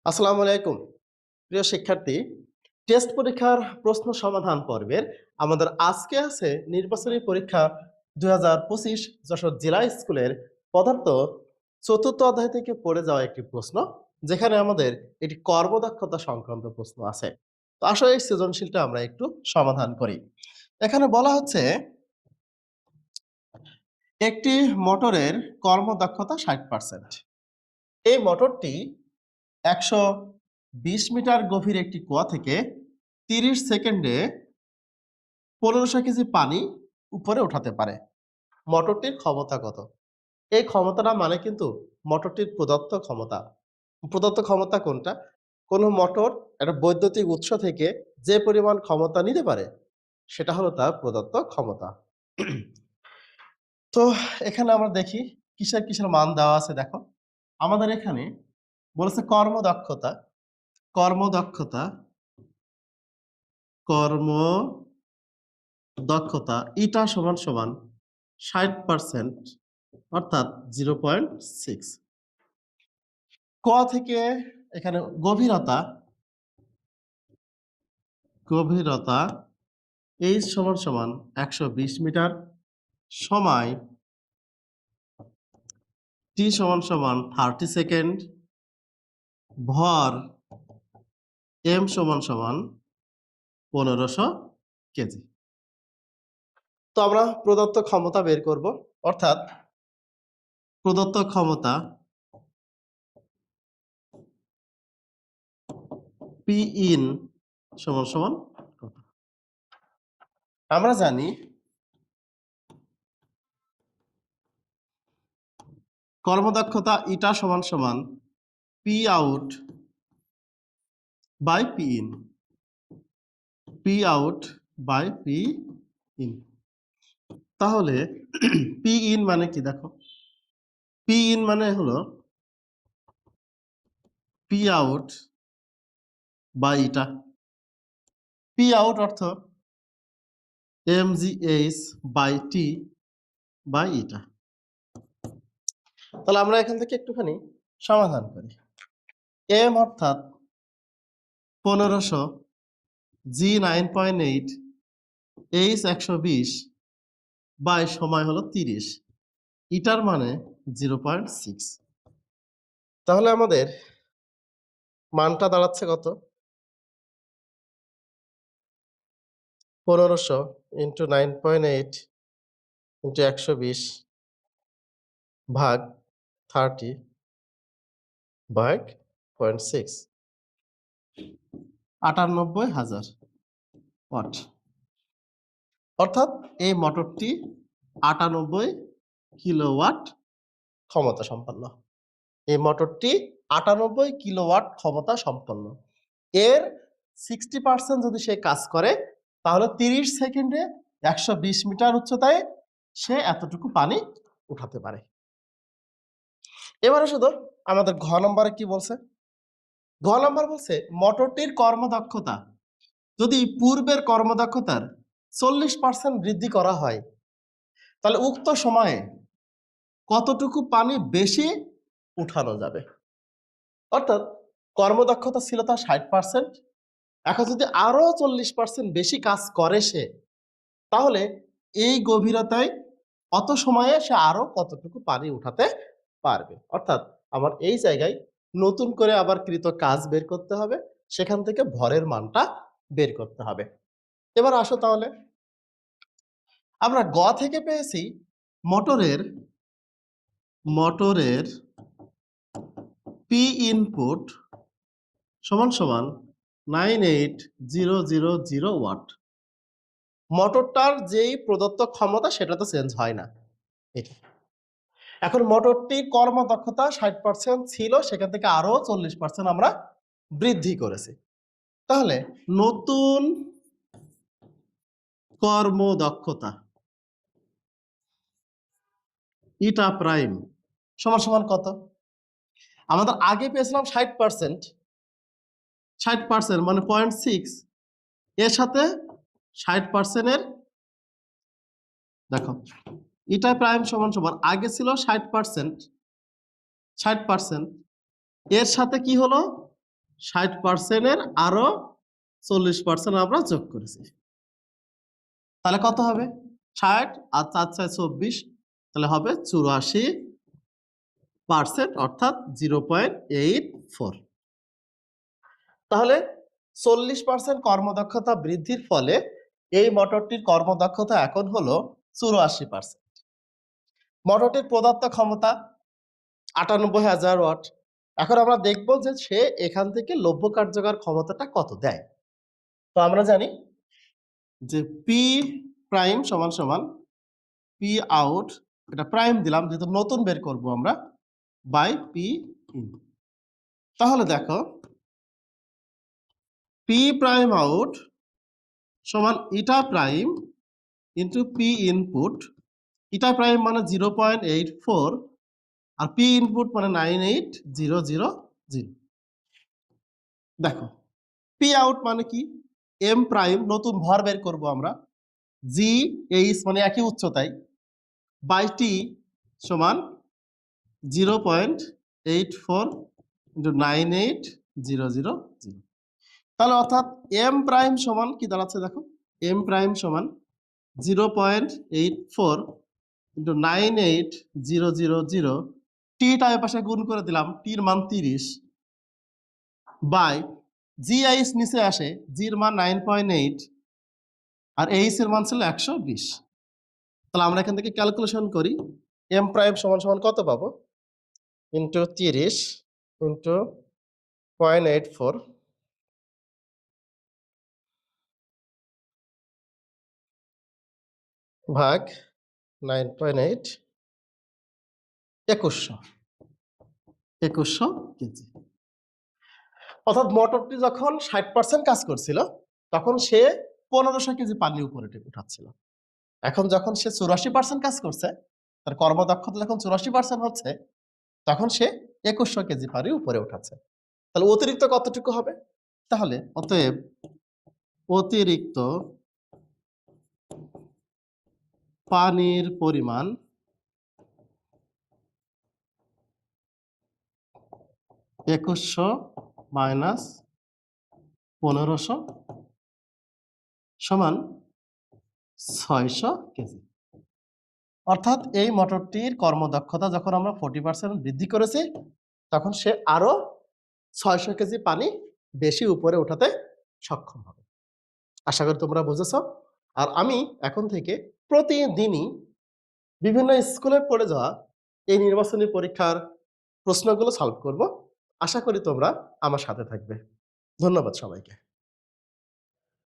আসসালামু আলাইকুম প্রিয় শিক্ষার্থী। টেস্ট পরীক্ষার প্রশ্ন সমাধান পর্বের আমাদের আজকে আছে নির্বাচনী পরীক্ষা 2025 যশোর জেলা স্কুলের পদার্থ চতুর্থ অধ্যায় থেকে পড়ে যাওয়া একটি প্রশ্ন, যেখানে আমাদের এটি কর্মদক্ষতা সংক্রান্ত প্রশ্ন আছে। তো আসলে এই সৃজনশীলটা আমরা একটু সমাধান করি। এখানে বলা হচ্ছে একটি মোটরের কর্মদক্ষতা 60%। এই মোটরটি 120 মিটার গভীর একটি কুয়া থেকে 30 সেকেন্ডে 1500 কেজি পানি উপরে উঠাতে পারে। মোটরটির ক্ষমতা কত? এই ক্ষমতাটা মানে কিন্তু মোটরটির প্রদত্ত ক্ষমতা। প্রদত্ত ক্ষমতা কোনটা? কোনো মোটর একটা বৈদ্যুতিক উৎস থেকে যে পরিমাণ ক্ষমতা নিতে পারে সেটা হলো তার প্রদত্ত ক্ষমতা। তো এখানে আমরা দেখি কিসের মান দেওয়া আছে। দেখো আমাদের এখানে বলেছে কর্মদক্ষতা কর্মদক্ষতা কর্মদক্ষতা ইটা সমান সমান 60%, অর্থাৎ 0.6। ক থেকে এখানে গভীরতা এইচ সমান সমান 120 মিটার, সময় টি সমান সমান 30 সেকেন্ড, ভর এম সমান সমান 1500 কেজি। তো আমরা প্রদত্ত ক্ষমতা বের করব, অর্থাৎ প্রদত্ত ক্ষমতা পি ইন সমান সমান কত? আমরা জানি কর্মদক্ষতা ইটা সমান সমান P out by P in, P out by P in. তাহলে পি ইন মানে কি? দেখো পি ইন মানে হলো P out by eta. P out অর্থ M G H by T by eta. তাহলে আমরা এখান থেকে একটুখানি সমাধান করি। এম অর্থাৎ 1500, জি 9.8, এইচ 120 বাই সময় হলো 30, ইটার মানে 0.6। তাহলে আমাদের মানটা দাঁড়াচ্ছে কত? 1500 ইন্টু 9.8 ইন্টু 120 ভাগ 30 ভাগ 0.6, 98,000 ওয়াট। অর্থাৎ এই মোটরটি 98 কিলোওয়াট ক্ষমতা সম্পন্ন। এই মোটরটি 98 কিলোওয়াট ক্ষমতা সম্পন্ন। এর 60% যদি সে কাজ করে তাহলে 30 সেকেন্ডে 120 মিটার উচ্চতায় সে এতটুকু পানি উঠাতে পারে। এবারে শুধু আমাদের ঘ নম্বরে কি বলছে? ঘ নম্বর বলছে মোটরটির কর্মদক্ষতা যদি পূর্বের কর্মদক্ষতার 40% বৃদ্ধি করা হয় তাহলে উক্ত সময়ে কতটুকু পানি বেশি উঠানো যাবে। অর্থাৎ কর্মদক্ষতা ছিল তার 60%, এখন যদি আরো 40% বেশি কাজ করে সে, তাহলে এই গভীরতায় অত সময়ে সে আরো কতটুকু পানি উঠাতে পারবে। অর্থাৎ আমার এই জায়গায় নতুন করে আবার কৃত কাজ বের করতে হবে, সেখান থেকে ভরের মানটা বের করতে হবে। এবার আসো তাহলে আমরা গ থেকে পেয়েছি মোটরের পি ইনপুট সমান সমান 98000 ওয়াট। মোটরটার যেই প্রদত্ত ক্ষমতা সেটা তো চেঞ্জ হয় না। এখন মোটরটির কর্মদক্ষতা 60% ছিল, সেখান থেকে আরো 40% আমরা বৃদ্ধি করেছি। তাহলে নতুন কর্মদক্ষতা ইটা প্রাইম সমান সমান কত? আমাদের আগে পেয়েছিলাম 60%, 60% মানে 0.6, এর সাথে 60% এর দেখো ইটা প্রাইম সমান সমান আগে ছিল 60%, 60% এর সাথে কি হলো 60% আরো 40% আমরা যোগ করেছি, তাহলে কত হবে? 60 আর 4 4 24, তাহলে হবে 84%, অর্থাৎ 0.84। তাহলে 40% কর্মদক্ষতা বৃদ্ধির ফলে এই মোটরটির কর্মদক্ষতা এখন হলো 84%। মোটরটির প্রদত্ত ক্ষমতা ৯৮,০০০ ওয়াট। এখন আমরা দেখব যে সে এখান থেকে লভ্য কার্যকর ক্ষমতাটা কত দেয়। তো আমরা জানি যে পি প্রাইম সমান সমান পি আউট, এটা প্রাইম দিলাম যেহেতু নতুন বের করব আমরা, বাই পি ইন। তাহলে দেখো পি প্রাইম আউট সমান ইটা প্রাইম ইন্টু পি ইনপুট। ইটা প্রাইম মানে 0.84 আর পি ইনপুট মানে 98000। দেখো পি আউট মানে কি? এম প্রাইম, নতুন ভর বের করব আমরা, জি এইচ মানে একই উচ্চতায়, বাই টি সমান 0.84 ইন্টু 98000। তাহলে অর্থাৎ এম প্রাইম সমান কি দাঁড়াচ্ছে দেখো, এম প্রাইম সমান 0.84 ইন্টু 98000, টিটা এর পাশে গুণ করে দিলাম, টির মান 30, বাই জি এইচ নিচে আসে, জির মান 9.8 আর এইচ এর মান ছিল 120। তাহলে আমরা এখান থেকে ক্যালকুলেশন করি, এম প্রাইম সমান সমান কত পাবো, ইন্টু 30 ইন্টু 0.84 ভাগ 9.8, 2100 কেজি। অর্থাৎ মোটরটি যখন 60% কাজ করছিল তখন সে 1500 কেজি পানি উপরে উঠাচ্ছিল। এখন যখন সে 84% কাজ করছে, তার কর্মদক্ষতা যখন 84% হচ্ছে, তখন সে 2100 কেজি পানি উপরে উঠাচ্ছে। তাহলে অতিরিক্ত কতটুকু হবে? তাহলে অতএব অতিরিক্ত পানির পরিমাণ 2100 মাইনাস 1500 সমান 600 কেজি। অর্থাৎ এই মোটরটির কর্মদক্ষতা যখন আমরা 40% বৃদ্ধি করেছি, তখন সে আরো 600 কেজি পানি বেশি উপরে উঠাতে সক্ষম হবে। আশা করি তোমরা বুঝেছ। আর আমি এখন থেকে প্রতিদিনই বিভিন্ন স্কুলে পড়ে যাওয়া এই নির্বাচনী পরীক্ষার প্রশ্নগুলো সলভ করব। আশা করি তোমরা আমার সাথে থাকবে। ধন্যবাদ সবাইকে।